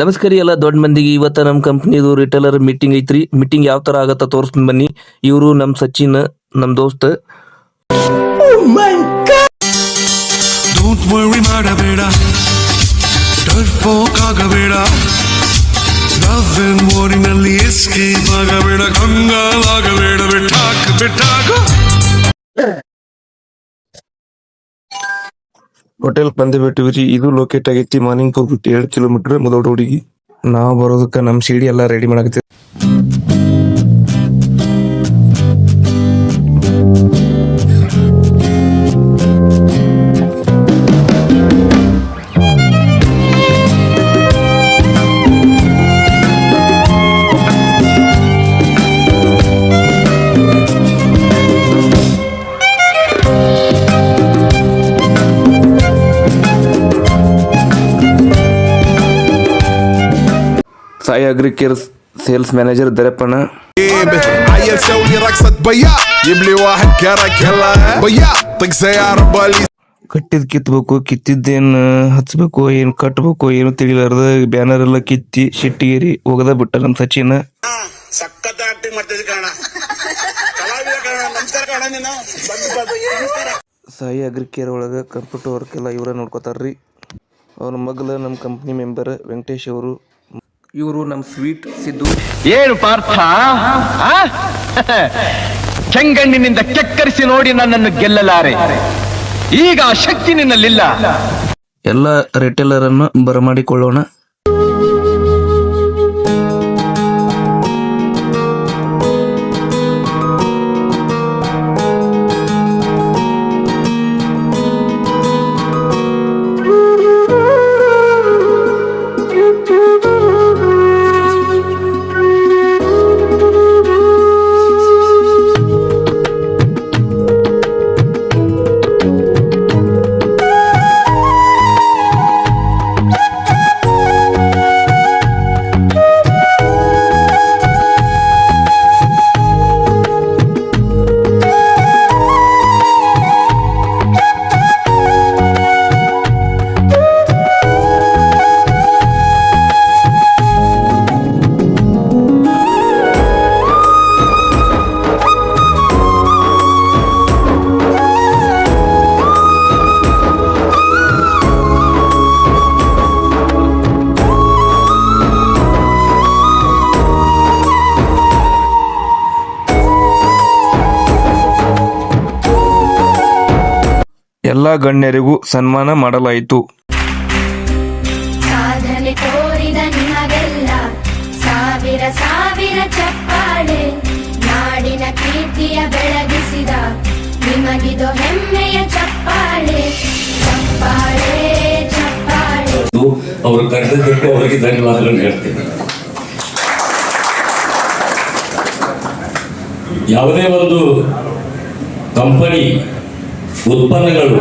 ನಮಸ್ಕಾರ ಎಲ್ಲ ದೊಡ್ಡ ಮಂದಿಗೆ. ಇವತ್ತ ನಮ್ಮ ಕಂಪ್ನಿದು ರಿಟೇಲರ್ ಮೀಟಿಂಗ್ ಐತ್ರಿ. ಮೀಟಿಂಗ್ ಯಾವ ತರ ಆಗತ್ತ ತೋರಿಸ್ತೀನಿ ಬನ್ನಿ. ಇವರು ನಮ್ಮ ಸಚಿನ್, ನಮ್ಮ ದೋಸ್ತ. Don't worry ಮಾಡಬೇಡ, ಡರ್ಪೋಕ್ ಆಗಬೇಡ, ಲವ್ ಅಂಡ್ ವಾರಿನಲ್ಲಿ ಎಸ್ಕೇಪ್ ಆಗಬೇಡ, ಕಂಗಾಲಾಗಬೇಡ, ಬಿಟ್ಟಾಕ ಹೋಟೆಲ್ ಬಂದು ಬಿಟ್ಟಿವ್ರಿ. ಇದು ಲೊಕೇಟ್ ಆಗೈತಿ ಮಾರ್ನಿಂಗ್ 7 ಕಿಲೋಮೀಟರ್ ಮೊದಲ ರೋಡಿಗೆ. ನಾವು ಬರೋದಕ್ಕೆ ನಮ್ಮ ಸಿಡಿ ಎಲ್ಲ ರೆಡಿ ಮಾಡಕತ್ತೀವಿ. ಸಾಯಿ ಅಗ್ರಿಕೇರ್ ಸೇಲ್ಸ್ ಮ್ಯಾನೇಜರ್ ದರಪ್ಪಣ್ಣ. ಕಟ್ಟಿದ್ ಕಿತ್ಬೇಕು, ಕಿತ್ತಿದ್ದೇನು ಹಚ್ಬೇಕು, ಏನು ಕಟ್ಬೇಕು ಏನು ತಿಳಿಲಾರ್ದ ಬ್ಯಾನರ್ ಎಲ್ಲ ಕಿತ್ತಿ ಶಿಟ್ಟಿಗೇರಿ ಹೋಗದ ಬಿಟ್ಟ ನಮ್ಮ ಸಚಿನ್. ಸಾಯಿ ಅಗ್ರಿಕೇರ್ ಒಳಗ ಕಂಪ್ಯೂಟರ್ ವರ್ಕ್ ಎಲ್ಲ ಇವರ ನೋಡ್ಕೋತಾರ್ರಿ. ಅವ್ರ ಮಗ್ಲ ನಮ್ಮ ಕಂಪ್ನಿ ಮೆಂಬರ್ ವೆಂಕಟೇಶ್ ಅವರು. ಇವರು ನಮ್ಮ ಸ್ವೀಟ್ ಸಿದ್ದು. ಏನು ಪಾರ್ಥ, ಚೆಂಗಣ್ಣಿನಿಂದ ಕೆಕ್ಕರಿಸಿ ನೋಡಿ ನನ್ನನ್ನು ಗೆಲ್ಲಲಾರೆ. ಈಗ ಆ ಶಕ್ತಿ ನಿನ್ನಲ್ಲಿಲ್ಲ. ಎಲ್ಲ ರಿಟೇಲರ್ ಅನ್ನು ಬರಮಾಡಿಕೊಳ್ಳೋಣ. ಎಲ್ಲ ಗಣ್ಯರಿಗೂ ಸನ್ಮಾನ ಮಾಡಲಾಯಿತು. ಸಾಧನೆ ತೋರಿದ ನಿಮಗೆಲ್ಲ ಸಾವಿರ ಸಾವಿರ ಚಪ್ಪಾಳೆ. ನಾಡಿನ ಕೀರ್ತಿಯ ಬೆಳಗಿಸಿದ ನಿಮಗಿದು ಹೆಮ್ಮೆಯ ಚಪ್ಪಾಳೆ. ಚಪ್ಪಾಳೆ ಚಪ್ಪಾಳೆ. ಅವರು ಕರೆದಿದ್ದಕ್ಕೂ ಅವರಿಗೆ ಧನ್ಯವಾದಗಳನ್ನು ಹೇಳ್ತೀನಿ. ಯಾವುದೇ ಒಂದು ಕಂಪನಿ ಉತ್ಪನ್ನಗಳು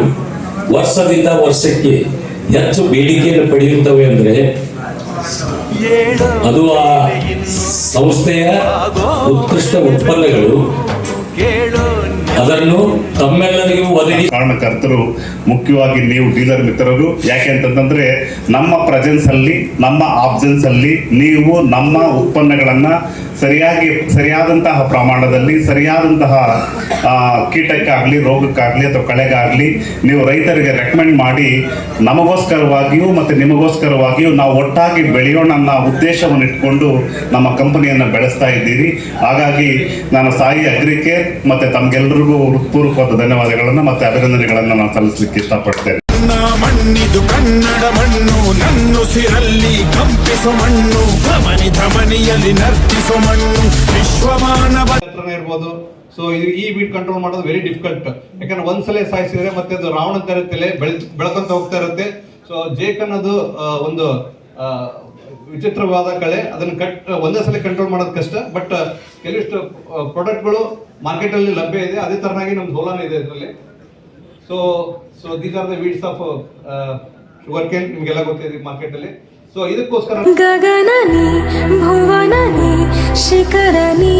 ವರ್ಷದಿಂದ ವರ್ಷಕ್ಕೆ ಹೆಚ್ಚು ಬೇಡಿಕೆಯನ್ನು ಪಡೆಯುತ್ತವೆ ಅಂದರೆ ಅದು ಆ ಸಂಸ್ಥೆಯ ಉತ್ಕೃಷ್ಟ ಉತ್ಪನ್ನಗಳು ಅದನ್ನು ತಮ್ಮೆಲ್ಲರಿಗೂ ಒದಗಿ. ಕಾರಣಕರ್ತರು ಮುಖ್ಯವಾಗಿ ನೀವು ಡೀಲರ್ ಮಿತ್ರರು. ಯಾಕೆ ಅಂತಂದ್ರೆ ನಮ್ಮ ಪ್ರೆಸೆನ್ಸ್ ಅಲ್ಲಿ, ನಮ್ಮ ಆಬ್ಸೆನ್ಸ್ ಅಲ್ಲಿ ನೀವು ನಮ್ಮ ಉತ್ಪನ್ನಗಳನ್ನ ಸರಿಯಾದಂತಹ ಪ್ರಮಾಣದಲ್ಲಿ, ಸರಿಯಾದಂತಹ ಕೀಟಕ್ಕಾಗಲಿ, ರೋಗಕ್ಕಾಗಲಿ ಅಥವಾ ಕಳೆಗಾಗಲಿ ನೀವು ರೈತರಿಗೆ ರೆಕಮೆಂಡ್ ಮಾಡಿ ನಮಗೋಸ್ಕರವಾಗಿಯೂ ಮತ್ತು ನಿಮಗೋಸ್ಕರವಾಗಿಯೂ ನಾವು ಒಟ್ಟಾಗಿ ಬೆಳೆಯೋಣ ಅನ್ನೋ ಉದ್ದೇಶವನ್ನು ಇಟ್ಕೊಂಡು ನಮ್ಮ ಕಂಪನಿಯನ್ನು ಬೆಳೆಸ್ತಾ ಇದ್ದೀರಿ. ಹಾಗಾಗಿ ನಾನು ಸಾಯಿ ಅಗ್ರಿಕೇರ್ ಮತ್ತು ತಮಗೆಲ್ಲರಿಗೂ ಹೃತ್ಪೂರ್ವಕವಾದ ಧನ್ಯವಾದಗಳನ್ನು ಮತ್ತು ಅಭಿನಂದನೆಗಳನ್ನು ನಾನು ಸಲ್ಲಿಸಲಿಕ್ಕೆ ಇಷ್ಟಪಡ್ತೇನೆ. ಮಣ್ಣಿದು ಕನ್ನಡ ಮಣ್ಣು, ನನ್ನುಸಿರಲ್ಲಿ ಕಂಪಿಸೋ ಮಣ್ಣು, ಧಮನಿಯಲ್ಲಿ ನರ್ತಿಸೋ ಮಣ್ಣು, ವಿಶ್ವಮಾನವ ಇರ್ಬೋದು. ಸೊ ಈ ಬೀಟ್ ಕಂಟ್ರೋಲ್ ಮಾಡೋದು ವೆರಿ ಡಿಫಿಕಲ್ಟ್. ಯಾಕಂದ್ರೆ ಒಂದ್ಸಲ ಸಾಯಿಸಿದ್ರೆ ಮತ್ತೆ ಅದು ರಾವಣ ತರತ್ತಲೆ ಬೆಳ್ಕೊಂತ ಹೋಗ್ತಾ ಇರುತ್ತೆ. ಸೊ ಜೇಕ್ ಅನ್ನೋದು ಒಂದು ವಿಚಿತ್ರವಾದ ಕಳೆ. ಅದನ್ನ ಒಂದೇ ಸಲ ಕಂಟ್ರೋಲ್ ಮಾಡೋದು ಕಷ್ಟ. ಬಟ್ ಕೆಲವಿಷ್ಟು ಪ್ರಾಡಕ್ಟ್ಗಳು ಮಾರ್ಕೆಟ್ ಅಲ್ಲಿ ಲಭ್ಯ ಇದೆ. ಅದೇ ತರನಾಗಿ ನಮ್ದು ಹೋಲಾನ ಇದೆ ಇದರಲ್ಲಿ. So these are the weeds of sugar cane. ನಿಮ್ಗೆಲ್ಲ ಗೊತ್ತಿದೆ ಮಾರ್ಕೆಟ್ ಅಲ್ಲಿ. ಸೊ ಇದಕ್ಕೋಸ್ಕರ ಗಗನನಿ ಭುವನನಿ ಶಿಖರನಿ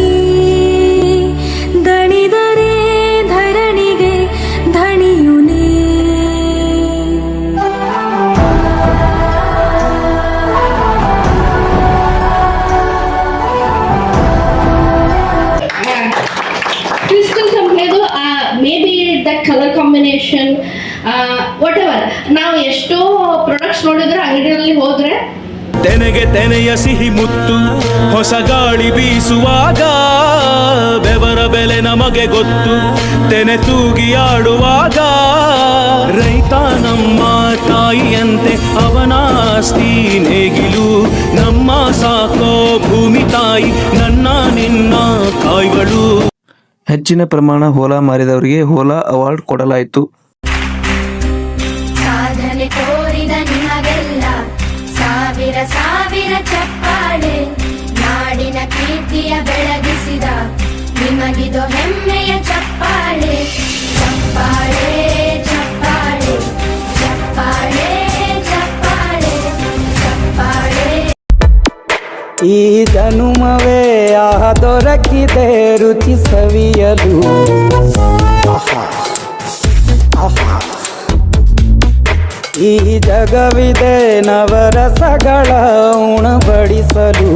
ದಣಿದರೆ ಧರಣಿಗೆ ಧಣಿಯುನೇ. ಮಕ್ಕಳೇ. ತೆನೆಗೆ ತೆನೆಯ ಸಿಹಿ ಮುತ್ತು ಹೊಸ ಗಾಳಿ ಬೀಸುವಾಗ ಬೆವರ ಬೆಲೆ ನಮಗೆ ಗೊತ್ತು ತೆನೆ ತೂಗಿ ಆಡುವಾಗ ರೈತ ನಮ್ಮ ತಾಯಿಯಂತೆ ಅವನಾಸ್ತಿ ನೇಗಿಲು ನಮ್ಮ ಸಾಕೋ ಭೂಮಿ ತಾಯಿ ನನ್ನ ನಿನ್ನ ಕಾಯ್ಗಳು. ಹೆಚ್ಚಿನ ಪ್ರಮಾಣ ಹೊಲ ಮಾರಿದವರಿಗೆ ಹೊಲ ಅವಾರ್ಡ್ ಕೊಡಲಾಯಿತು. ಸಾಧನೆ ತೋರಿದ ನಿಮಗೆಲ್ಲ ಸಾವಿರ ಸಾವಿರ ಚಪ್ಪಾಳೆ. ನಾಡಿನ ಕೀರ್ತಿಯ ಬೆಳಗಿಸಿದ ನಿಮಗಿದು ಹೆಮ್ಮೆಯ ಚಪ್ಪಾಳೆ. ಚಪ್ಪಾಳೆ ಚಪ್ಪಾಳೆ ಚಪ್ಪಾಳೆ ಚಪ್ಪಾಳೆ ಚಪ್ಪಾಳೆ. ಈ ಜನುಮವೇ ದೊರಕಿದೆ ರುಚಿ ಸವಿಯಲು. ಈ ಜಗವಿದೆ ನವರಸಗಳ ಉಣಬಡಿಸಲು.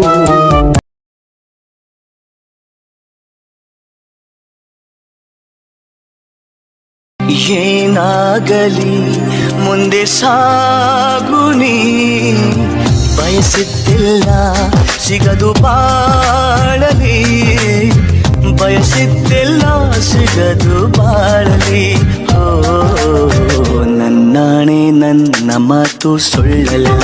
ಏನಾಗಲಿ ಮುಂದೆ ಸಾಗುನಿ ಬಯಸಿದ್ದಿಲ್ಲ ಸಿಗದು ಬಾಳಲಿ. ಬಯಸಿದ್ದಿಲ್ಲ ಸಿಗದು ಬಾಳಲಿ. ಓ ನನ್ನಾಣೆ ನನ್ನ ಮಾತು ಸುಳ್ಳಲ್ಲ.